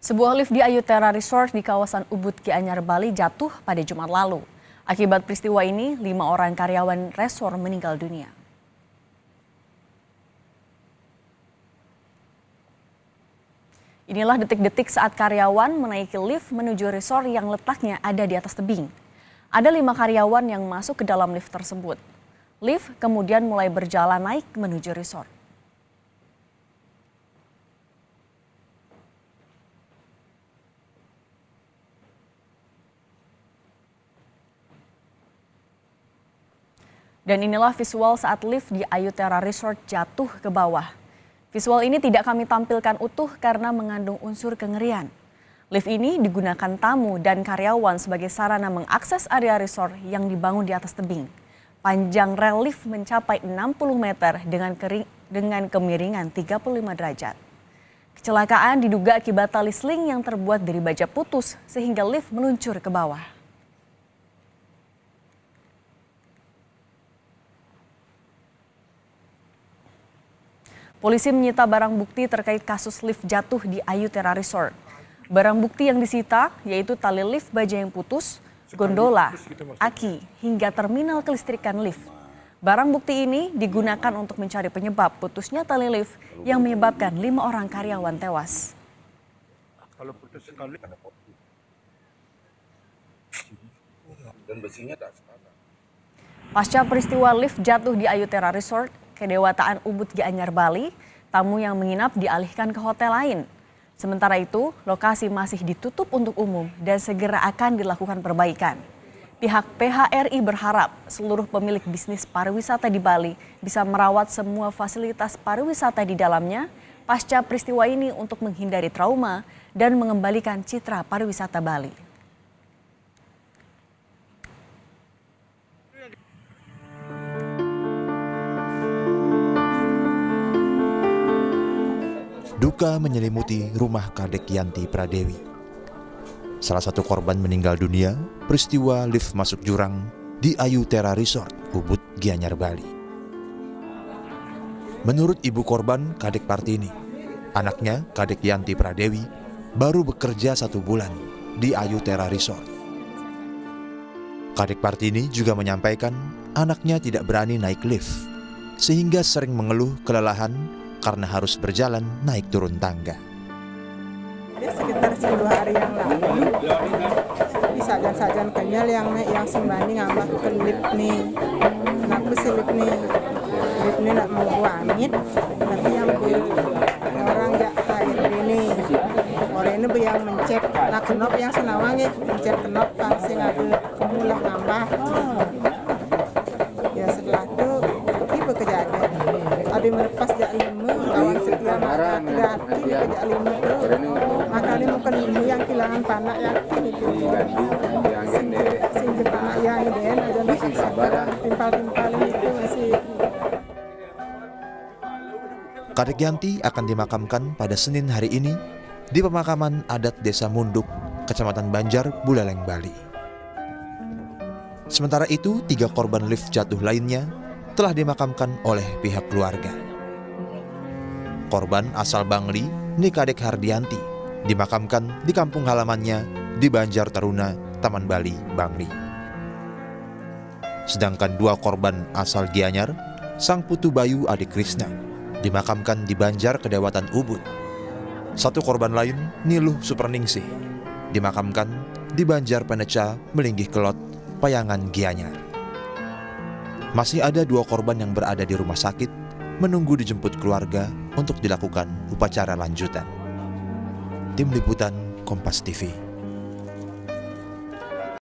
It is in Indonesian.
Sebuah lift di Ayutthaya Resort di kawasan Ubud Gianyar, Bali jatuh pada Jumat lalu. Akibat peristiwa ini, 5 orang karyawan resort meninggal dunia. Inilah detik-detik saat karyawan menaiki lift menuju resort yang letaknya ada di atas tebing. Ada 5 karyawan yang masuk ke dalam lift tersebut. Lift kemudian mulai berjalan naik menuju resort. Dan inilah visual saat lift di Ayutthaya Resort jatuh ke bawah. Visual ini tidak kami tampilkan utuh karena mengandung unsur kengerian. Lift ini digunakan tamu dan karyawan sebagai sarana mengakses area resort yang dibangun di atas tebing. Panjang rel lift mencapai 60 meter dengan kemiringan 35 derajat. Kecelakaan diduga akibat tali sling yang terbuat dari baja putus sehingga lift meluncur ke bawah. Polisi menyita barang bukti terkait kasus lift jatuh di Ayutthaya Resort. Barang bukti yang disita yaitu tali lift baja yang putus, gondola, aki, hingga terminal kelistrikan lift. Barang bukti ini digunakan untuk mencari penyebab putusnya tali lift yang menyebabkan 5 orang karyawan tewas. Kalau putus sekali dan besinya tak sepadan. Pasca peristiwa lift jatuh di Ayutthaya Resort, Kedewataan Ubud Gianyar, Bali, tamu yang menginap dialihkan ke hotel lain. Sementara itu, lokasi masih ditutup untuk umum dan segera akan dilakukan perbaikan. Pihak PHRI berharap seluruh pemilik bisnis pariwisata di Bali bisa merawat semua fasilitas pariwisata di dalamnya pasca peristiwa ini untuk menghindari trauma dan mengembalikan citra pariwisata Bali. Duka menyelimuti rumah Kadek Yanti Pradewi. Salah satu korban meninggal dunia peristiwa lift masuk jurang di Ayutthaya Resort, Ubud Gianyar, Bali. Menurut ibu korban, Kadek Partini, anaknya Kadek Yanti Pradewi baru bekerja 1 bulan di Ayutthaya Resort. Kadek Partini juga menyampaikan anaknya tidak berani naik lift sehingga sering mengeluh kelelahan karena harus berjalan naik turun tangga. Dia sekitar 10 hari yang lalu, di sajan-sajan kenyal yang sembani ngambah ke lift nih. Kenapa sih lift nih nak mau wangit, tapi yang orang jak air ini. Orang ini yang mencet, nah kenop yang senawangnya, mencet kenop kan sih ada kemulah ngambah. Ya setelah itu tiba kejadian. Ada melepas jak 5, kawan setia marah ganti jak 5 terus. Makanya bukan ini yang kehilangan panak yakin itu. Sing panak yang den aja masih sabar. Timpal-timpal itu masih. Kadek Yanti akan dimakamkan pada Senin hari ini di pemakaman adat Desa Munduk, Kecamatan Banjar, Buleleng, Bali. Sementara itu, 3 korban lift jatuh lainnya telah dimakamkan oleh pihak keluarga. Korban asal Bangli, Kadek Hardianti, dimakamkan di kampung halamannya di Banjar Taruna, Taman Bali, Bangli. Sedangkan 2 korban asal Gianyar, Sang Putu Bayu Adik Krisna, dimakamkan di Banjar Kedewatan Ubud. 1 korban lain, Niluh Superningsih, dimakamkan di Banjar Peneca, Melinggih Kelot, Payangan, Gianyar. Masih ada 2 korban yang berada di rumah sakit menunggu dijemput keluarga untuk dilakukan upacara lanjutan. Tim Liputan Kompas TV.